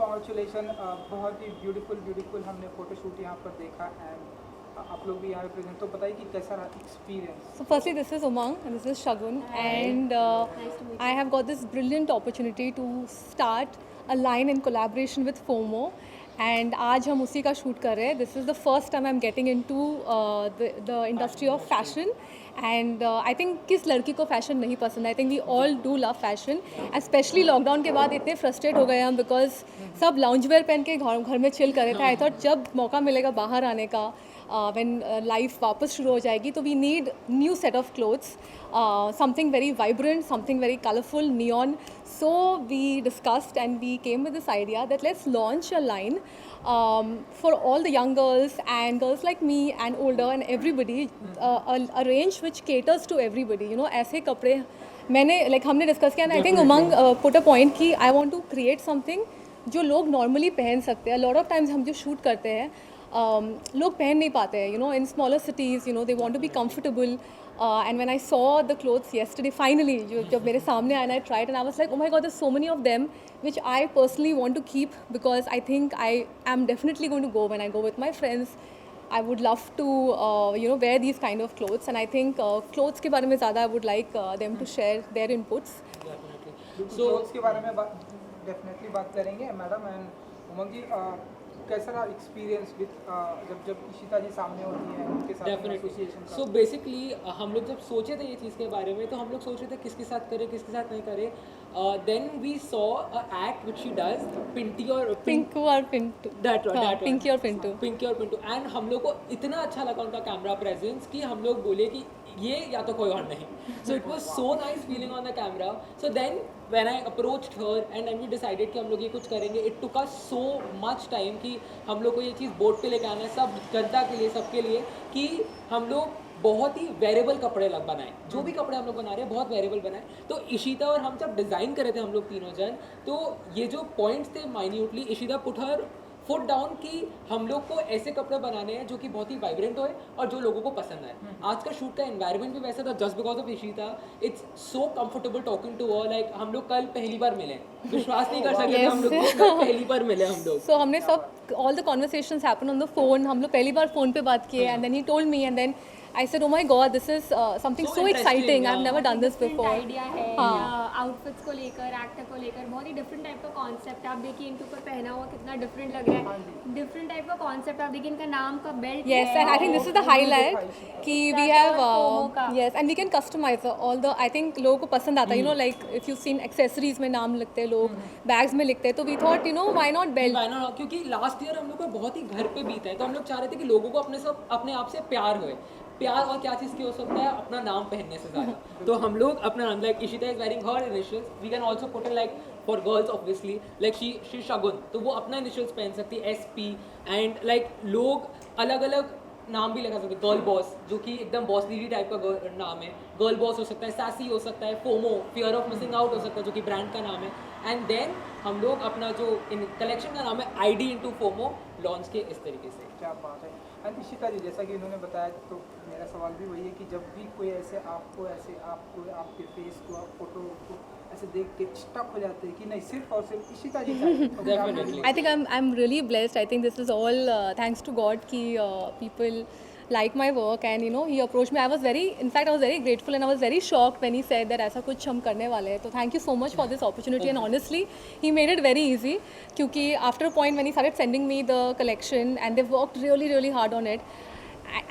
Congratulation, बहुत ही beautiful हमने photoshoot यहाँ पर देखा एंड आप लोग भी यहाँ पे प्रेजेंट, तो बताइए कि कैसा रहा experience. So firstly, this is Umang and this is Shagun, and I have got this brilliant opportunity to start a line in collaboration with FOMO, and आज हम उसी का शूट कर रहे हैं. This is the first time I'm getting into the industry of fashion, and I think किस लड़की को fashion नहीं पसंद है. I think we all do love fashion, especially lockdown के बाद इतने frustrate हो गए हम because सब lounge wear पहन के घर में chill कर रहे थे. I thought जब मौका मिलेगा बाहर आने का, when life वापस शुरू हो जाएगी, तो we need new set of clothes, something very vibrant, something very colorful, neon. So we discussed and we came with this idea that let's launch a line for all the young girls and girls like me and older and everybody, a range which caters to everybody. You know, ऐसे कपड़े मैंने हमने discuss किया, and I think Umang put a point कि I want to create something जो लोग normally पहन सकते हैं. A lot of times हम जो शूट करते हैं लोग पहन नहीं पाते हैं, you know, in smaller cities, you know, they want to be comfortable, and when I saw the clothes yesterday, finally जब मेरे सामने आया, I tried and I was like, oh my god, there's so many of them which I personally want to keep because I think I am definitely going to go when I go with my friends. I would love to you know, wear these kind of clothes, and I think clothes के बारे में ज़्यादा I would like them to share their inputs. So के बारे में definitely बात करेंगे madam. And उमंग जी, कैसा रहा एक्सपीरियंस विद जब इशिता जी सामने होती हैं उनके साथ एसोसिएशन का? सो बेसिकली हम लोग जब सोचे थे ये चीज़ के बारे में, तो हम लोग सोच रहे थे किसके साथ करें किसके साथ नहीं करें. Then we saw a act which she does, Pinky और Pinku or Pintu. Pinky और Pintu. पिंकी और पिंटू. एंड हम लोग को इतना अच्छा लगा उनका कैमरा प्रेजेंस कि हम लोग बोले कि ये या तो कोई और नहीं. So it was so nice feeling on the camera. So then when I approached her and we decided कि हम लोग ये कुछ करेंगे. It took us so much time कि हम लोग को ये चीज़ बोर्ड पे लेके आना है, सब जनता के लिए, सबके लिए, कि हम लोग बहुत ही वेरिएबल कपड़े बनाए. जो भी कपड़े हम लोग बना रहे हैं बहुत वेरिएबल बनाए. तो इशिता और हम जब डिज़ाइन कर रहे थे हम लोग तीनों जन, तो ये जो पॉइंट्स थे minutely Ishita put her foot down कि हम लोग को ऐसे कपड़े बनाने हैं जो कि बहुत ही वाइब्रेंट होए और जो लोगों को पसंद आए. आज का शूट का एनवायरनमेंट भी वैसा था just because of Ishita. It's so comfortable talking to her. Like हम लोग कल पहली बार मिले, विश्वास नहीं कर सकते थे हम लोग कि कल पहली बार मिले हम लोग. So हमने सब all the conversations happen on the phone. हम लोग पहली बार फ़ोन पे बात किए, and then he told me, and then I said, oh my god, this is something so exciting. I've never done this before. Idea है outfits को लेकर, actor को लेकर, बहुत ही डिफरेंट टाइप का कॉन्सेप्ट. आप देखिए इनके ऊपर पहना हुआ कितना डिफरेंट लग रहा है. डिफरेंट टाइप का कॉन्सेप्ट. आप देखिए इनका नाम का belt. Yes, and I think this is the highlight कि we have yes, and we can customize all the. I think लोगों को पसंद आता है, you know, like if you've seen accessories में नाम लिखते हैं लोग, बैग्स में लिखते हैं, तो we thought, you know, why not belt? क्योंकि लास्ट ईयर हम लोग को बहुत ही घर पे बीता है, तो हम लोग चाह रहे थे कि लोगों को अपने आप से प्यार होए. प्यार और क्या चीज़ की हो सकता है अपना नाम पहनने से ज़्यादा. तो हम लोग अपना नाम, like Ishita is wearing her initials. We can also put in like for girls obviously like she Shagun, तो वो अपना इनिशियल्स पहन सकती है, SP. एंड लाइक लोग अलग अलग नाम भी लगा सकते हैं. गर्ल बॉस, जो कि एकदम बॉस दीदी टाइप का नाम है. गर्ल बॉस हो सकता है, सैसी हो सकता है, FOMO, fear of missing out हो सकता है, जो कि ब्रांड का नाम है. एंड देन हम लोग अपना जो इन कलेक्शन का नाम है ID into FOMO लॉन्च के इस तरीके से. क्या बात है. एंड इशिता जी, जैसा कि उन्होंने बताया, तो मेरा सवाल भी वही है कि जब भी कोई ऐसे आपको आपके फेस को, आप फोटो को ऐसे देख के स्टक हो जाते हैं कि नहीं सिर्फ और सिर्फ इशिता जी का है, तो क्या आप Definitely. I think I'm really blessed. I think this is all thanks to God कि people like my work, and you know, he approached me. In fact I was very grateful and I was very shocked when he said that ऐसा कुछ हम करने वाले हैं. तो thank you so much for this opportunity, and honestly he made it very easy क्योंकि after a point when he started sending me the collection and they've worked really hard on it.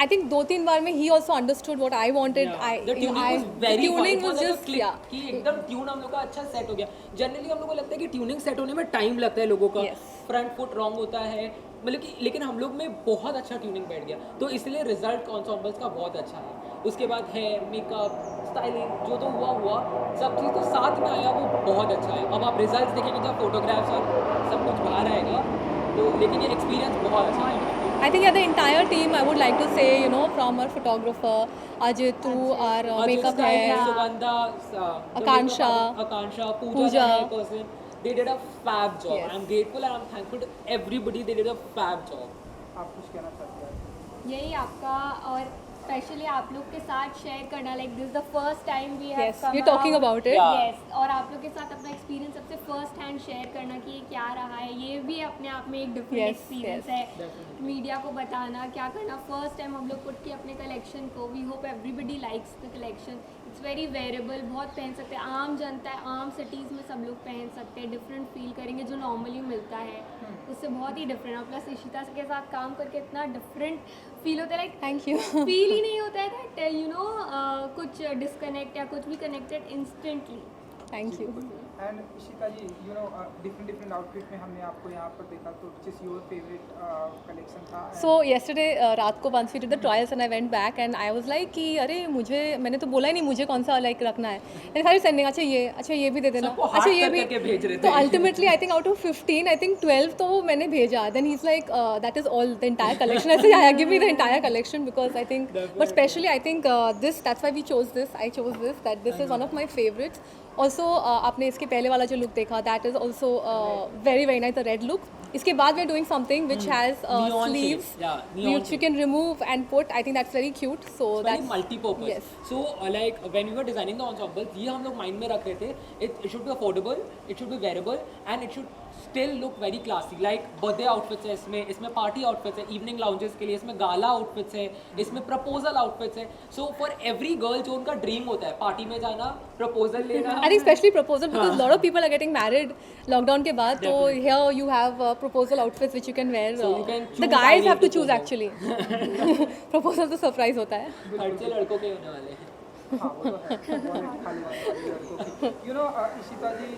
I think 2-3 बार में he also understood what I wanted. The tuning was very fun. tuning It was like a just click, yeah. कि एकदम tune हम लोग का अच्छा set हो गया. Generally हम लोग को लगता है कि ट्यूनिंग सेट होने में टाइम लगता है लोगों का. Yes. फ्रंट फुट रॉन्ग होता है, मतलब कि, लेकिन हम लोग में बहुत अच्छा ट्यूनिंग बैठ गया. तो इसलिए रिजल्ट कॉन्सॉम्बल्स का बहुत अच्छा है. उसके बाद हेयर, मेकअप, स्टाइलिंग, जो तो हुआ सब चीज़ तो साथ में आया, वो बहुत अच्छा है. अब आप रिजल्ट देखेंगे जब फोटोग्राफ्स और सब कुछ बाहर आएगा, तो लेकिन ये एक्सपीरियंस बहुत अच्छा है. I think the entire team, I would like to say, you know, from our photographer Ajit to our makeup hair, Sugandha, Akansha, Pooja, the person, they did a fab job. Yes. I'm grateful and I'm thankful to everybody. They did a fab job. कुछ कहना चाहते हैं? यही आपका और specially आप लोग के साथ शेयर करना, like this the first time we have Yes, we're talking about it. Yeah. Yes, और आप लोग के साथ अपना एक्सपीरियंस सबसे फर्स्ट हैंड शेयर करना कि ये क्या रहा है, ये भी अपने आप में एक डिफरेंट Yes, एक्सपीरियंस है। मीडिया को बताना क्या करना, फर्स्ट टाइम हम लोग पुट किए अपने कलेक्शन को। We hope everybody likes the collection. It's very wearable, बहुत पहन सकते हैं, आम जनता है, आम सिटीज़ में सब लोग पहन सकते हैं, डिफरेंट फील करेंगे जो नॉर्मली मिलता है उससे बहुत ही डिफरेंट। और प्लस इशिता के साथ काम करके इतना डिफरेंट फील होता है, लाइक Thank you. फील ही नहीं होता है दैट यू नो कुछ डिस्कनेक्ट या कुछ भी connected instantly. Thank you. And Ishita ji, you know different outfit में हमने आपको यहाँ पर देखा, तो which is your favourite collection था? So yesterday रात को once we did the trials and I went back and I was like कि अरे मुझे, मैंने तो बोला ही नहीं मुझे कौन सा लाइक रखना है, मैंने सारी सेंडिंग, अच्छा ये भी दे देना, सबको अच्छा हाथ ये कर भी, करके भेज रहे तो थे। Ultimately I think out of 15 I think 12 तो वो मैंने भेजा। Then he is like that is all the entire collection, ऐसे आया give me the entire collection because I think, but specially I think this, that's why we chose this, I chose this, that this is one of my favourites. Also आपने इसके पहले वाला जो look देखा, that is also very nice, the red look. इसके बाद we are doing something which has Neon sleeves shapes, yeah, neon which you can remove and put. I think that's very cute. So It's very that's multi-purpose. Yes. So like when we were designing the ensembles, ये हम लोग mind में रख रहे थे, it should be affordable, it should be wearable, and it should still look very classy. Like birthday outfits है इसमें party outfits है, evening lounges के लिए, इसमें gala outfits है, इसमें proposal outfits है. So for every girl जो उनका dream होता है पार्टी में जाना, proposal लेना, I think especially proposal because a lot of people are getting married lockdown के बाद, तो here you have proposal outfits which you can wear. So you can The choose guys any have to choose proposal. actually. Proposal तो surprise होता है. खर्चे लड़कों के होने वाले हैं. हाँ वो तो है, wallet खाली वाली लड़कों की। You know इशिता जी,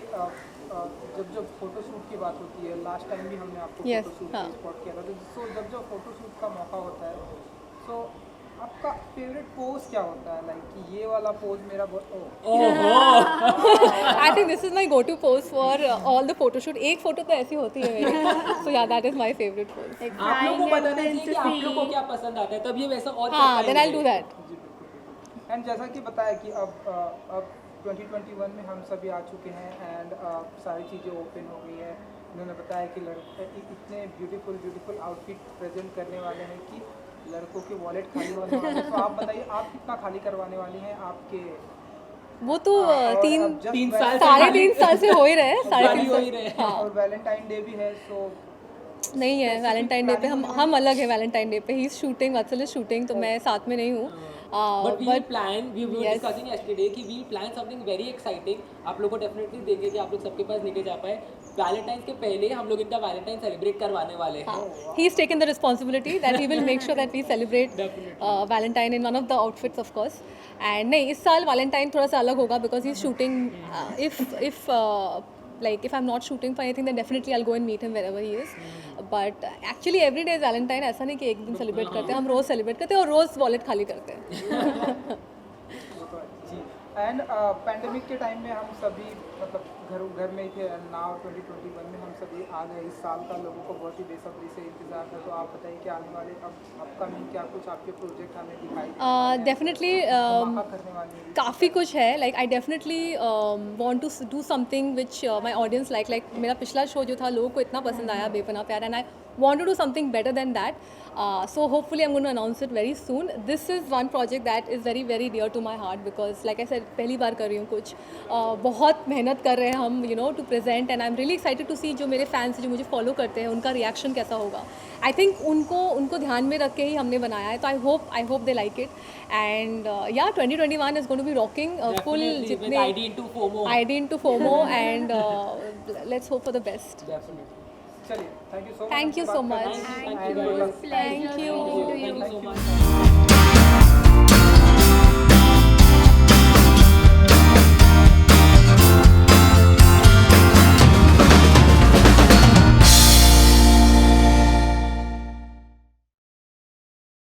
जब फोटोशूट की बात होती है, लास्ट टाइम भी हमने आपको Yes, फोटोशूट हाँ. पे स्पॉट किया था, तो सो जब फोटोशूट का मौका होता है, सो आपका फेवरेट पोज क्या होता है? लाइक कि ये वाला पोज मेरा I think this is my go-to pose for all the photo shoot. एक फोटो तो ऐसी होती है मेरी. So yeah, that is my favorite pose. आप लोगों को बताना चाहिए कि आप लोगों को क्या पसंद आता है, तब ये वैसा और हाँ, कर then I'll do पाएंगे. that. एंड जैसा कि बताया कि अब 2021 में हम सभी आ चुके हैं एंड सारी चीज़ें ओपन हो गई है। उन्होंने बताया कि इतने ब्यूटीफुल आउटफिट प्रेजेंट करने वाले हैं कि लड़कों के वॉलेट खाली होने वाले हैं। तो आप बताइए, आप कितना खाली करवाने वाले हैं आपके? वो तो और तीन अब just 3 साल साढ़े 3 साल से हो ही रहे हैं, साढ़े खाली 3 हो ही साल. रहे हैं. हाँ, और वैलेंटाइन डे भी है, सो नहीं है वैलेंटाइन डे पे हम अलग है. वैलेंटाइन डे पे ही शूटिंग, वत्सल इज शूटिंग, तो मैं साथ में नहीं हूँ. But we will plan, we were yes. discussing yesterday कि we will plan something very exciting. आप लोगों को definitely देंगे कि आप लोग सबके पास लेके जा पाए. Valentine's के पहले हम लोग इनका Valentine celebrate करवाने वाले हैं. He's taken the responsibility that he will make sure that we celebrate Valentine in one of the outfits of course. And नहीं, इस साल Valentine थोड़ा सा अलग होगा because he's shooting. If I'm not shooting for anything, then definitely I'll go and meet him wherever he is. But actually every day is Valentine. ऐसा नहीं कि एक दिन सेलिब्रेट करते हैं, हम रोज़ सेलिब्रेट करते हैं और रोज़ वॉलेट खाली करते हैं. जी। एंड पैंडेमिक के टाइम में हम सभी मतलब घर में ही थे, नाउ 2021 में हम सभी आ गए। इस साल का लोगों को बहुत ही बेसब्री से इंतजार था, तो आप बताइए कि आने वाले अब अपकमिंग क्या कुछ आपके प्रोजेक्ट हमें दिखाई डेफिनेटली करने वाले हैं? काफ़ी कुछ है. Like I definitely want to do something which my audience like मेरा पिछला शो जो था लोगों को इतना पसंद आया, बेपनाह प्यार, and I want to do something better than that. So hopefully I'm going to announce it very soon. This is one project that is very very dear to my heart because like I said पहली बार कर रही हूँ कुछ, बहुत मेहनत कर रहे हैं हम to present, and I'm really excited to see जो मेरे फैंस हैं जो मुझे फॉलो करते हैं उनका रिएक्शन कैसा होगा. I think उनको ध्यान में रख के ही हमने बनाया है, तो I hope they like it. And yeah, 2021 is going to be rocking full Definitely, with जितने ID into FOMO. and let's hope for the best. Definitely. चलिए, thank you so much. Thank you so much. Thank And you. good luck. Pleasure Thank you. speaking to you. Thank you so much.